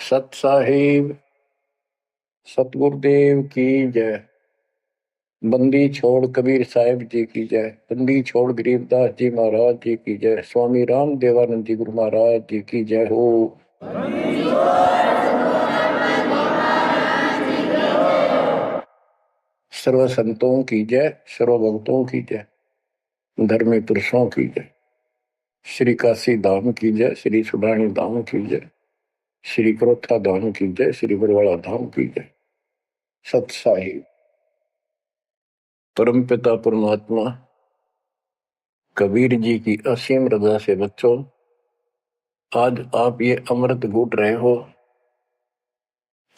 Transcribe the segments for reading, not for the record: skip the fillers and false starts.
सत साहिब सतगुरुदेव की जय। बंदी छोड़ कबीर साहिब जी की जय। बंदी छोड़ गरीबदास जी महाराज जी की जय। स्वामी राम देवानंद जी गुरु महाराज जी की जय हो। सर्व संतों की जय, सर्व भक्तों की जय, धर्मी पुरुषों की जय। श्री काशी धाम की जय, श्री सुडानी धाम की जय, श्री क्रोथा धाम की जय, श्री बरवाड़ा धाम की जय। सत साहिब परम पिता परमात्मा कबीर जी की असीम रजा से बच्चों, आज आप ये अमृत घूट रहे हो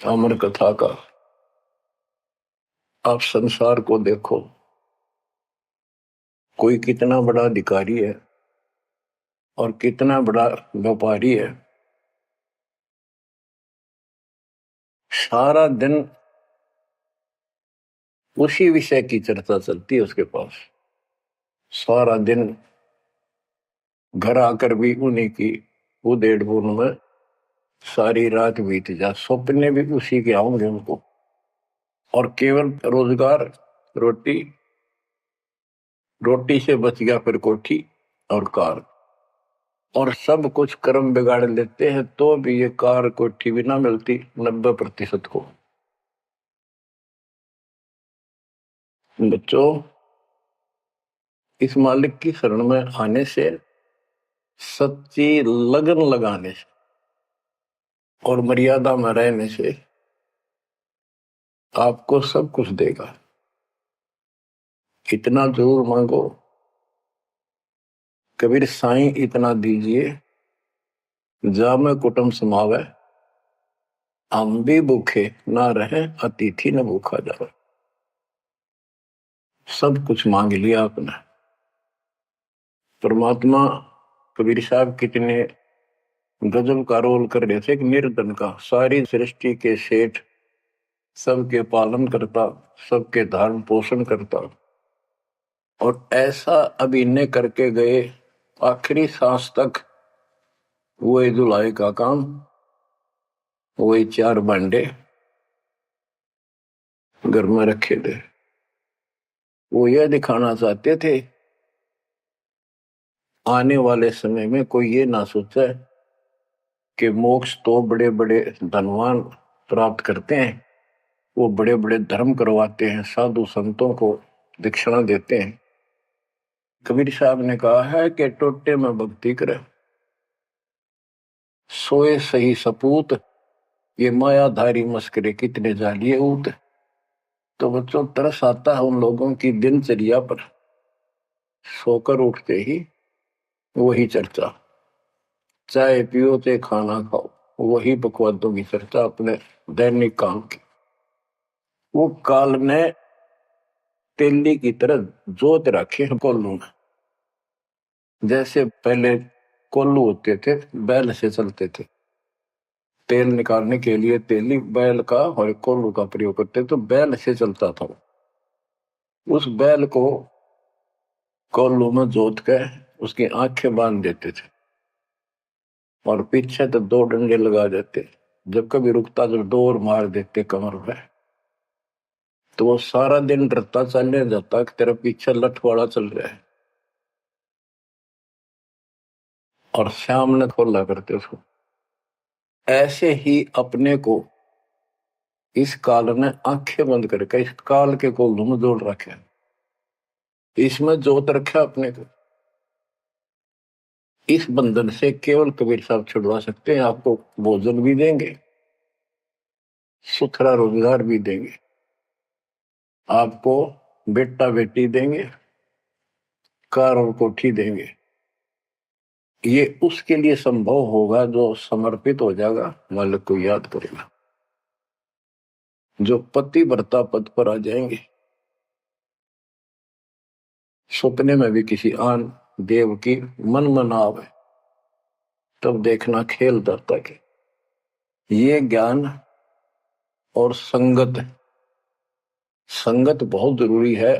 अमर कथा का। आप संसार को देखो, कोई कितना बड़ा अधिकारी है और कितना बड़ा व्यापारी है। सारा दिन उसी विषय की चर्चा चलती है उसके पास। सारा दिन घर आकर भी उन्हीं की उधेड़ बुन में सारी रात बीत जा, सपने भी उसी के आऊंगे उनको। और केवल रोजगार, रोटी, रोटी से बच गया फिर कोठी और कार, और सब कुछ कर्म बिगाड़ लेते हैं तो भी ये कार कोठी भी ना मिलती 90% को। बच्चों, इस मालिक की शरण में आने से, सच्ची लगन लगाने से और मर्यादा में रहने से आपको सब कुछ देगा। इतना जरूर मांगो, कबीर साईं इतना दीजिए जामे कुटुंब समावे, हम भी भूखे ना रहे अतिथि न भूखा जावे। सब कुछ मांग लिया आपने। परमात्मा कबीर साहब कितने गजब का रोल कर रहे थे, एक निर्धन का, सारी सृष्टि के सेठ, सबके पालन करता, सबके धारण पोषण करता, और ऐसा अभिनय करके गए आखिरी सांस तक वही धुलाई का काम, वही 4 भांडे घर में रखे थे। वो यह दिखाना चाहते थे आने वाले समय में कोई ये ना सोचे कि मोक्ष तो बड़े बड़े धनवान प्राप्त करते हैं, वो बड़े बड़े धर्म करवाते हैं, साधु संतों को दक्षिणा देते हैं। कबीर साहब ने कहा है कि टोटे में भक्ति करे, सोए सही सपूत, ये मायाधारी मस्करे कितने जालिए ऊत। तो बच्चों, तरस आता है उन लोगों की दिनचर्या पर। सोकर उठते ही वही चर्चा, चाय पियो ते खाना खाओ, वही बकवादों की चर्चा अपने दैनिक काम की। वो काल ने तेली की तरह जोत रखे हैं कोल्लू में। जैसे पहले कोल्लू होते थे, बैल से चलते थे, तेल निकालने के लिए तेली बैल का और कोल्लू का प्रयोग करते, तो बैल से चलता था। उस बैल को कोल्लू में जोत कर उसकी आंखें बांध देते थे और पीछे तो 2 डंडे लगा देते। जब कभी रुकता तो डोर मार देते कमर पे, तो वो सारा दिन डरता चलने जाता कि तेरा पीछे लठवाड़ा चल रहा है, और शाम ने खोला करते उसको। ऐसे ही अपने को इस काल ने आंखें बंद करके इस काल के कोल्लू में जोड़ रखे, इसमें जोत रखा अपने को। इस बंधन से केवल कबीर साहब छुड़वा सकते हैं। आपको भोजन भी देंगे, सुथरा रोजगार भी देंगे, आपको बेटा बेटी देंगे, कार और कोठी देंगे। ये उसके लिए संभव होगा जो समर्पित हो जाएगा, मालिक को याद करेगा। जो पति व्रता पद पर आ जाएंगे, सपने में भी किसी आन देव की मन मना आवे, तब देखना खेल दत्ता के। ये ज्ञान और संगत, संगत बहुत जरूरी है।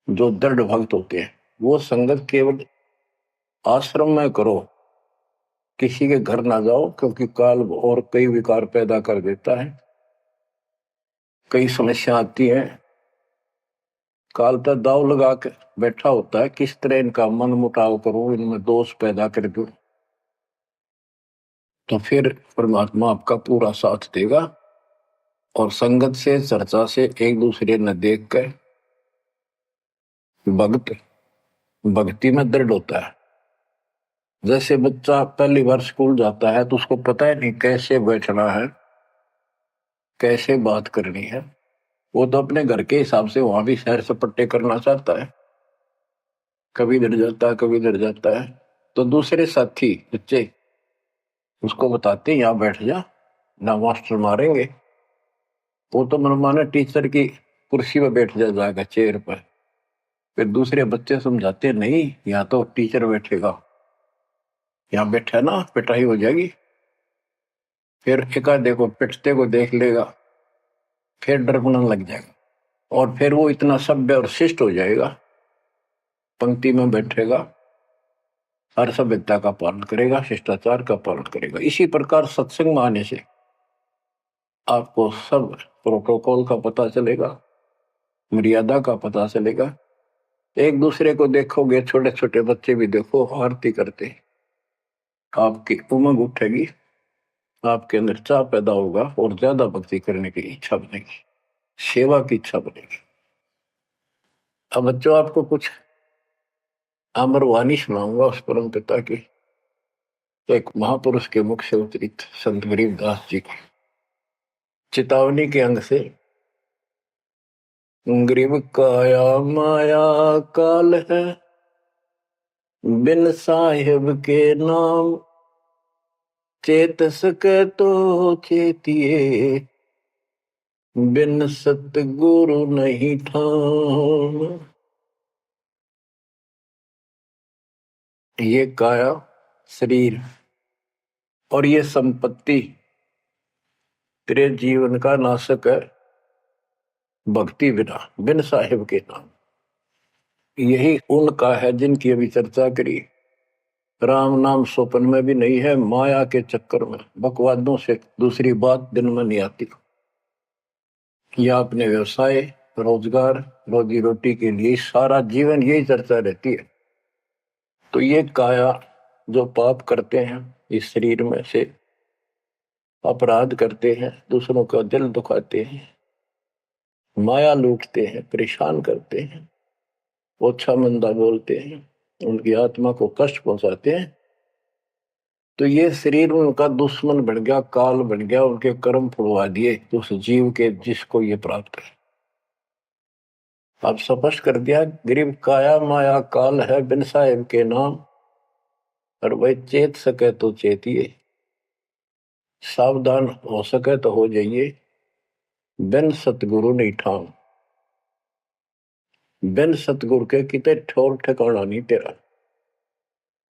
जो दृढ़ भक्त होते हैं वो संगत केवल आश्रम में करो, किसी के घर ना जाओ, क्योंकि काल और कई विकार पैदा कर देता है, कई समस्या आती है। काल पर दाव लगा के बैठा होता है, किस तरह इनका मन मुटाव करूं, इनमें दोष पैदा कर दूं, तो फिर परमात्मा आपका पूरा साथ देगा। और संगत से, चर्चा से, एक दूसरे न देख कर भक्त भक्ति में दृढ़ होता है। जैसे बच्चा पहली बार स्कूल जाता है तो उसको पता है नहीं कैसे बैठना है, कैसे बात करनी है। वो तो अपने घर के हिसाब से वहां भी सैर सपट्टे करना चाहता है, कभी डर जाता है, कभी डर जाता है। तो दूसरे साथी बच्चे उसको बताते हैं, यहाँ बैठ जा, ना मास्टर मारेंगे। वो तो मनमाना टीचर की कुर्सी पर बैठ जाएगा, चेयर पर। फिर दूसरे बच्चे समझाते नहीं, यहाँ तो टीचर बैठेगा, यहाँ बैठा ना पिटाई हो जाएगी। फिर एक आधे को पिटते को देख लेगा, फिर डरने लग जाएगा, और फिर वो इतना सभ्य और शिष्ट हो जाएगा, पंक्ति में बैठेगा, हर सभ्यता का पालन करेगा, शिष्टाचार का पालन करेगा। इसी प्रकार सत्संग में आने से आपको सब प्रोटोकॉल का पता चलेगा, मर्यादा का पता चलेगा। एक दूसरे को देखोगे, छोटे छोटे बच्चे भी देखो आरती करते, आपकी उमंग उठेगी, आपके अंदर चाह पैदा होगा और ज्यादा भक्ति करने की इच्छा बनेगी, सेवा की इच्छा बनेगी। अब बच्चों, आपको कुछ अमर वाणी सुनाऊंगा उस परम पिता की, तो एक महापुरुष के मुख से उतरित संत गरीबदास जी की चेतावनी के अंग से। गरीब काया माया काल है, बिन साहिब के नाम, चेत सके तो चेतिए, बिन सतगुरु नहीं ठाम। ये काया शरीर और ये संपत्ति तेरे जीवन का नाशक है, भक्ति बिना, बिन साहिब के नाम। यही उनका है जिनकी अभी चर्चा करी। राम नाम स्वप्न में भी नहीं है, माया के चक्कर में बकवादों से दूसरी बात दिन में नहीं आती। या अपने व्यवसाय, रोजगार, रोजी रोटी के लिए सारा जीवन यही चर्चा रहती है। तो ये काया जो पाप करते हैं, इस शरीर में से अपराध करते हैं, दूसरों का दिल दुखाते हैं, माया लूटते हैं, परेशान करते हैं, ओछा मंदा बोलते हैं, उनकी आत्मा को कष्ट पहुंचाते हैं, तो ये शरीर उनका दुश्मन बन गया, काल बन गया, उनके कर्म फुड़वा दिए उस जीव के जिसको ये प्राप्त है। अब स्पष्ट कर दिया, गरीब काया माया काल है, बिन साहिब के नाम, और वह चेत सके तो चेतिए, सावधान हो सके तो हो जाइए, बिन सतगुरु नहीं ठाम। बिन सतगुरु के किते ठोर ठिकाना नहीं तेरा।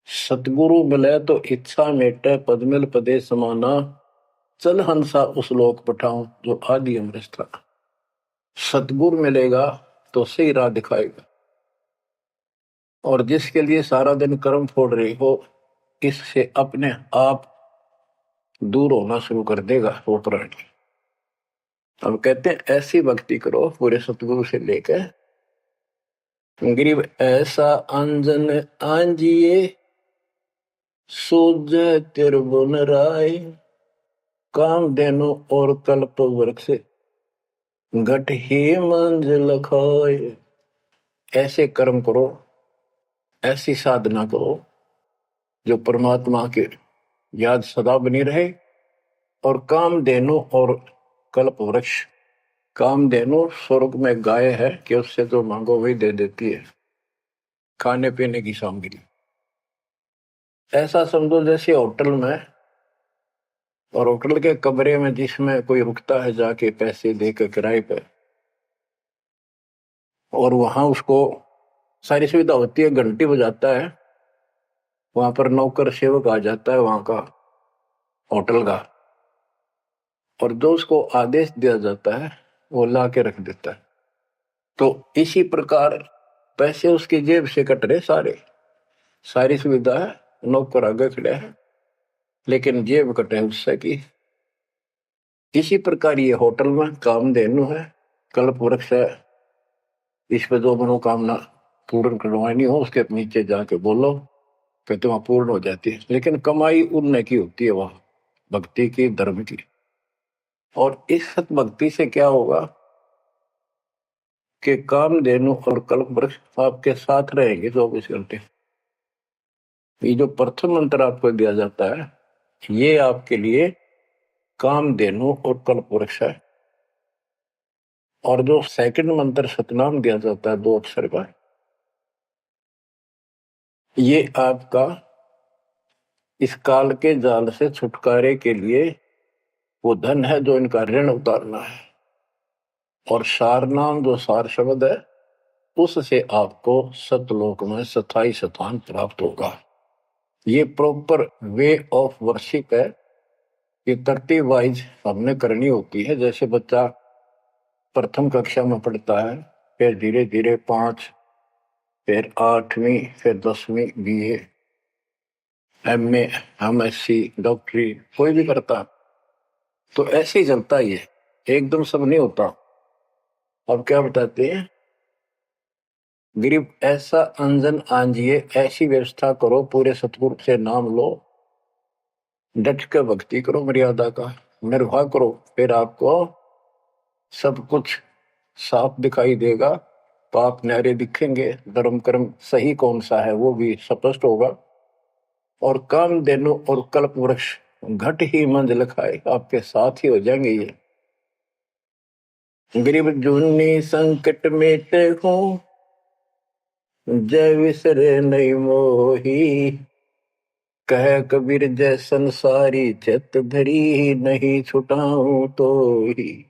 सतगुरु मिले तो इच्छा मेटे, पदमिल पदे समाना, चल हंसा उस लोक पठाऊं जो आदि अमृत था। सतगुरु मिलेगा तो सही राह दिखाएगा, और जिसके लिए सारा दिन कर्म फोड़ रही हो, इससे अपने आप दूर होना शुरू कर देगा वो प्राणी। अब कहते हैं ऐसी भक्ति करो पूरे सतगुरु से लेकर, गरीब ऐसा अंजन आंजिए, सूझ तिरबुन राय, काम देनो और कल्प वृक्ष, घट ही मंजिल खाए। ऐसे कर्म करो, ऐसी साधना करो जो परमात्मा के याद सदा बनी रहे। और काम देनो और कल्प वृक्ष, काम देनो स्वर्ग में गाय है कि उससे जो मांगो वही दे देती है, खाने पीने की सामग्री। ऐसा समझो जैसे होटल में, और होटल के कमरे में जिसमें कोई रुकता है जाके पैसे देकर किराए पे, और वहां उसको सारी सुविधा होती है, घंटी बजाता है, वहां पर नौकर सेवक आ जाता है वहां का होटल का, और जो उसको आदेश दिया जाता है वो ला के रख देता है। तो इसी प्रकार पैसे उसकी जेब से कट रहे सारे, सारी सुविधा है, नौकर आगे खड़े हैं, लेकिन जेब कटे उससे की। इसी प्रकार ये होटल में कामधेनु है, कल्प वृक्ष है। इस पे जो मनोकामना पूर्ण करवानी हो उसके नीचे जाके बोलो, कहते वहां पूर्ण हो जाती है। लेकिन कमाई उनने की होती है वहां, भक्ति की, धर्म की। और इस सत भक्ति से क्या होगा कि कामधेनु और कल्प वृक्ष आपके साथ रहेंगे 24 घंटे। ये जो प्रथम मंत्र आपको दिया जाता है ये आपके लिए कामधेनु और कल्प वृक्ष है। और जो सेकंड मंत्र सतनाम दिया जाता है 2 अक्षर का, ये आपका इस काल के जाल से छुटकारे के लिए वो धन है जो इनका ऋण उतारना है। और सारनाम जो सार शब्द है उससे आपको सतलोक में स्थायी स्थान प्राप्त होगा। ये प्रॉपर वे ऑफ वर्शिप है। ये तरतीब वाइज हमने करनी होती है। जैसे बच्चा प्रथम कक्षा में पढ़ता है, फिर धीरे धीरे 5, फिर 8वीं, फिर 10वीं BA, MA, MSc, डॉक्टरी कोई भी करता, तो ऐसे ही चलता ही है, एकदम सब नहीं होता। अब क्या बताते हैं, गरीब ऐसा अंजन आंजिए, ऐसी व्यवस्था करो, पूरे सतगुरु से नाम लो, डट के भक्ति करो, मर्यादा का निर्वाह करो, फिर आपको सब कुछ साफ दिखाई देगा। पाप न्यारे दिखेंगे, धर्म कर्म सही कौन सा है वो भी स्पष्ट होगा। और कामधेनु और कल्प वृक्ष घट ही मंजिल खाए, आपके साथ ही हो जाएंगे ये। गरीब जूनी संकट मेटे हो, जय विसरे नहीं मोही, कह कबीर जय संसारी, चित धरी नहीं छुटाऊं तो ही।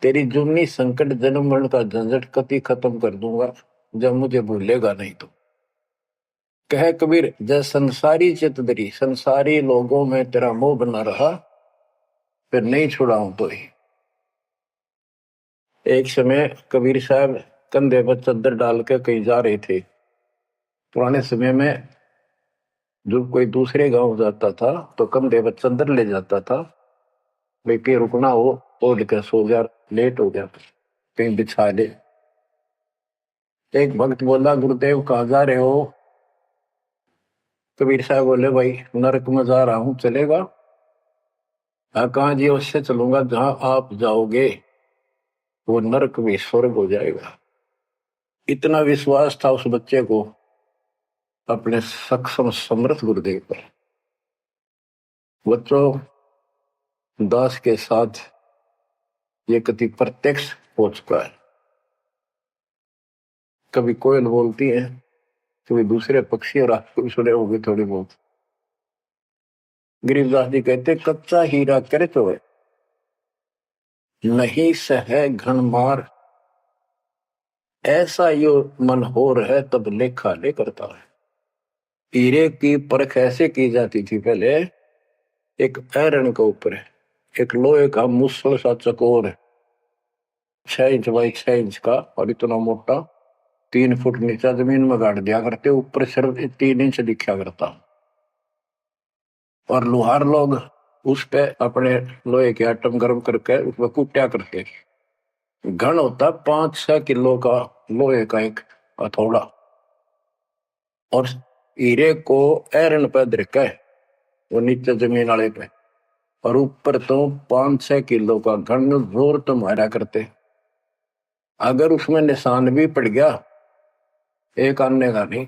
तेरी जूनी संकट जन्म मरण का झंझट कति खत्म कर दूंगा जब मुझे भूलेगा नहीं तो। कह कबीर जय संसारी चित धरी, संसारी लोगों में तेरा मोह बना रहा, फिर नहीं छुड़ाऊं तो ही। एक समय कबीर साहब कंधे पर चद्दर डाल के कहीं जा रहे थे। पुराने समय में जो कोई दूसरे गांव जाता था तो कंधे पर चद्दर ले जाता था, भाई कहीं रुकना हो, ओढ़ के सो गया, लेट हो गया कहीं बिछा ले। एक भक्त बोला, गुरुदेव कहाँ जा रहे हो? कबीर साहब बोले, भाई नरक में जा रहा हूं, चलेगा? कहाँ जी? उससे चलूंगा जहां आप जाओगे वो नरक भी स्वर्ग हो जाएगा। इतना विश्वास था उस बच्चे को अपने सक्षम समर्थ गुरुदेव पर। बच्चों, दास के साथ ये कति प्रत्यक्ष हो चुका है। कभी कोयल बोलती है, कभी दूसरे पक्षी, और आपको भी सुने होंगे थोड़ी बहुत। गरीबदास जी कहते, कच्चा हीरा करे तो है, नहीं सह घन मार, ऐसा यो मन हो रहे तब लेखा ले करता है। हीरे की परख ऐसे की जाती थी पहले, एक ऐरण के ऊपर है, एक लोहे का मुसल सा चकोर है, 6 इंच बाई 6 इंच का, और इतना मोटा, 3 फुट नीचा जमीन में गाड़ दिया करते, ऊपर सिर्फ 3 इंच दिखा करता। और लोहार लोग उस पे अपने लोहे के आइटम गर्म करके उसमें कूटा करते। घन होता 5-6 किलो का लोहे का एक हथौड़ा, और हीरे को ऐरन पे धरके वो नीचे जमीन वाले पे, और ऊपर तो 5-6 किलो का घन जोर तो मारा करते। अगर उसमें निशान भी पड़ गया, एक आने का नहीं,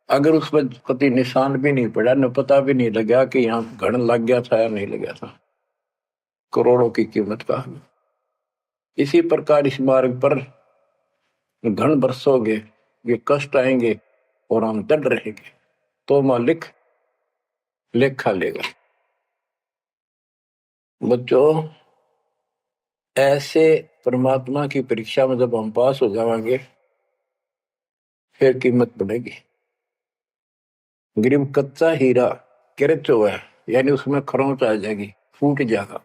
अगर उसमें कति निशान भी नहीं पड़ा, न पता भी नहीं लगा कि यहाँ घन लग गया था या नहीं लग गया था, करोड़ों की कीमत का। इसी प्रकार इस मार्ग पर घन बरसोगे, ये कष्ट आएंगे और हम डर रहेंगे, तो मालिक लेखा लेगा। बच्चों, ऐसे परमात्मा की परीक्षा में जब हम पास हो जाएंगे फिर कीमत बढ़ेगी। गरीब कच्चा हीरा किरच हुआ है, यानी उसमें खरोंच आ जाएगी, फूट जाएगा।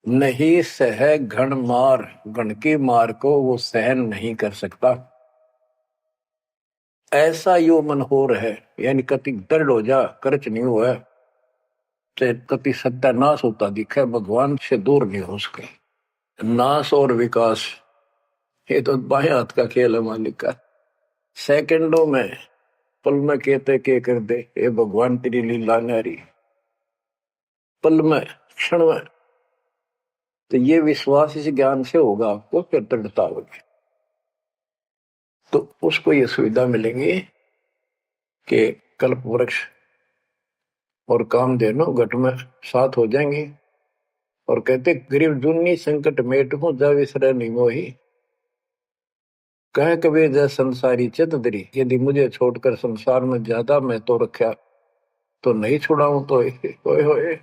नहीं सह घन मार, घन की मार को वो सहन नहीं कर सकता। ऐसा यो मन हो रहे, यानी कति दृढ़ हो जा, कर्च नहीं हुआ, चाहे कति सत्यानाश होता दिखे, भगवान से दूर नहीं हो सके। नाश और विकास, ये तो बाएं हाथ का खेल है मालिक का। सेकंडों में, पल में कहते के कर दे, ये भगवान तेरी लीला न्यारी, पल में, क्षण में। तो ये विश्वास इस ज्ञान से होगा आपको, फिर दृढ़ता होगी। तो उसको ये सुविधा मिलेंगी कि कल्प वृक्ष और कामधेनु घट में साथ हो जाएंगे। और कहते गरीब जुन्नी संकट मेट हो जा विसरे नहीं मोही, कह कबीर जय संसारी चित दरी, यदि मुझे छोड़कर संसार में ज्यादा मैं तो रखा तो नहीं छुड़ाऊं तो होए होए।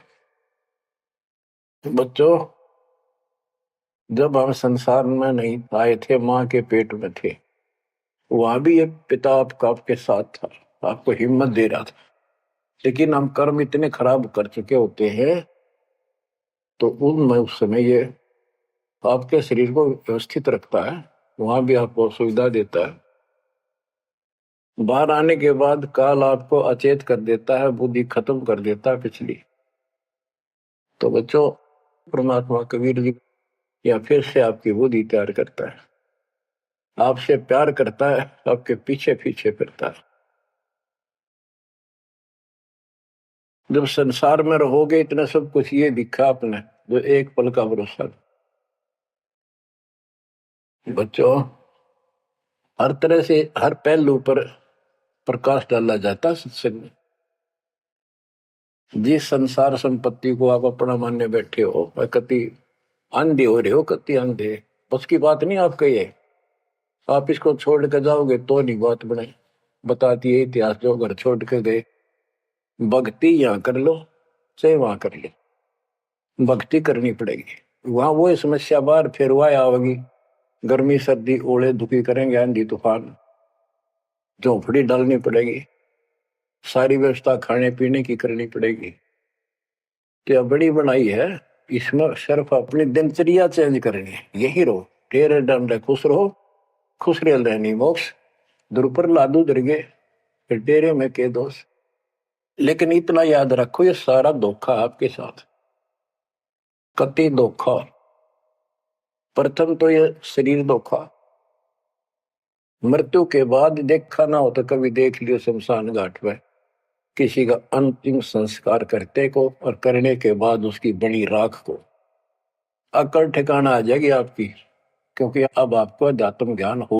बच्चों, जब हम संसार में नहीं आए थे, माँ के पेट में थे, वहां भी एक पिता आपके साथ था, आपको हिम्मत दे रहा था। लेकिन हम कर्म इतने खराब कर चुके होते हैं, तो उनमें उस समय ये आपके शरीर को व्यवस्थित रखता है, वहां भी आपको सुविधा देता है। बाहर आने के बाद काल आपको अचेत कर देता है, बुद्धि खत्म कर देता है पिछली। तो बच्चों, परमात्मा कबीर जी या फिर से आपकी बुद्धि तैयार करता है, आपसे प्यार करता है, आपके पीछे पीछे फिरता है। जब संसार में रहोगे, इतना सब कुछ ये दिखा आपने, जो एक पल का भरोसा। बच्चों, हर तरह से हर पहलू पर प्रकाश डाला जाता सत्संग में। जिस संसार संपत्ति को आप अपना मानने बैठे हो, कति अंधे हो रहे हो, कति अंधे, उसकी बात नहीं आपका ये। आप इसको छोड़ के जाओगे तो नहीं बात बने। बताती है इतिहास, जो घर छोड़ के गए, भक्ति यहाँ कर लो चाहे वहां कर लो, भक्ति करनी पड़ेगी। वहां वो समस्या बार फिर वह आवेगी, गर्मी सर्दी ओले दुखी करेंगे, आंधी तूफान, झोंपड़ी डालनी पड़ेगी, सारी व्यवस्था खाने पीने की करनी पड़ेगी। तो बड़ी बनाई है, इसमें सिर्फ अपनी दिनचर्या चेंज करनी है। यही रहो, टेरे डंडे खुश रहो, खुश रह रहनी मोक्ष, दुर लादू दरगे, फिर डेरे में के दोष। लेकिन इतना याद रखो, ये सारा धोखा आपके साथ, कति धोखा। प्रथम तो ये शरीर धोखा, मृत्यु के बाद देखा ना हो तो कभी देख लियो शमशान घाट में किसी का अंतिम संस्कार करते को, और करने के बाद उसकी बड़ी राख को अकल ठिकाना आ जाएगी आपकी, क्योंकि अब आपको अध्यात्म ज्ञान हो